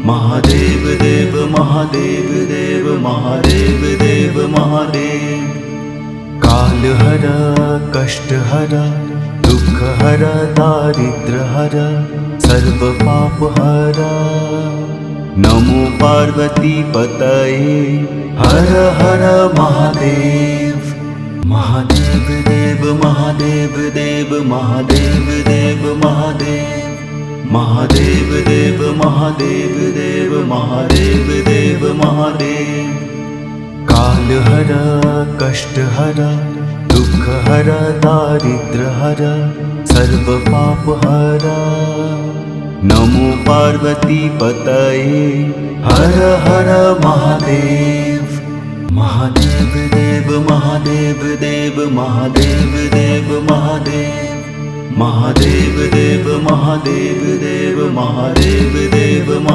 महादेव देव महादेव देव महादेव देव महादेव। कालहर कष्टहर दुःखहर दारिद्र्यहर सर्वपापहर। नमो पार्वती पतये हर हर महादेव। महादेव देव महादेव देव महादेव देव महादेव। महादेव देव महादेव देव महादेव देव महादेव। कालहर कष्टहर दुःखहर दारिद्र्यहर सर्वपापहर। नमो पार्वती पतये हर हर महादेव। महादेव देव महादेव देव महादेव देव महादेव। महादेव देव महादेव देव महादेव देव महादेव।